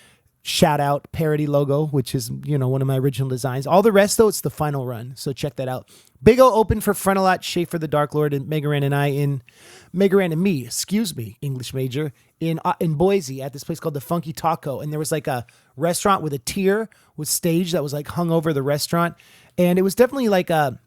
shout out parody logo, which is, you know, one of my original designs. All the rest though, it's the final run. So check that out. Big O opened for Frontalot, Schaefer the Dark Lord, and Megaran and me, English major, in Boise at this place called the Funky Taco. And there was like a restaurant with a tier with stage that was like hung over the restaurant. And it was definitely like a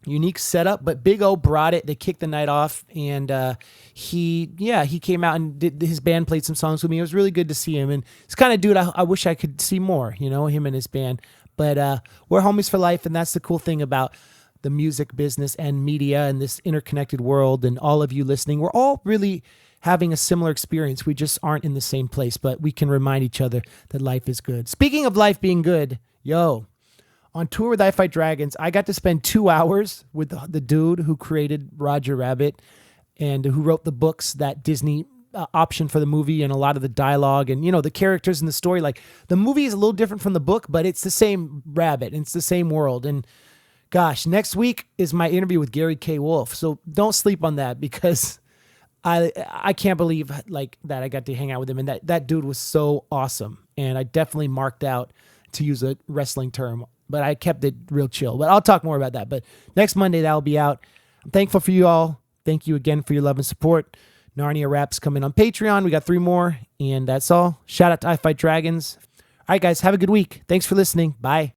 unique setup, but Big O brought it. They kicked the night off, and he came out and his band played some songs with me. It was really good to see him, and it's kind of dude I wish I could see more, you know, him and his band. But we're homies for life, and that's the cool thing about the music business and media and this interconnected world, and all of you listening. We're all really having a similar experience. We just aren't in the same place, but we can remind each other that life is good. Speaking of life being good, on tour with I Fight Dragons, I got to spend 2 hours with the dude who created Roger Rabbit and who wrote the books that Disney optioned for the movie, and a lot of the dialogue and, you know, the characters in the story. Like, the movie is a little different from the book, but it's the same rabbit and it's the same world. And Gosh, next week is my interview with Gary K. Wolf. So don't sleep on that because I can't believe like that I got to hang out with him, and that dude was so awesome. And I definitely marked out, to use a wrestling term, but I kept it real chill. But I'll talk more about that. But next Monday, that'll be out. I'm thankful for you all. Thank you again for your love and support. Narnia Raps coming on Patreon. We got 3 more, and that's all. Shout out to I Fight Dragons. All right, guys, have a good week. Thanks for listening. Bye.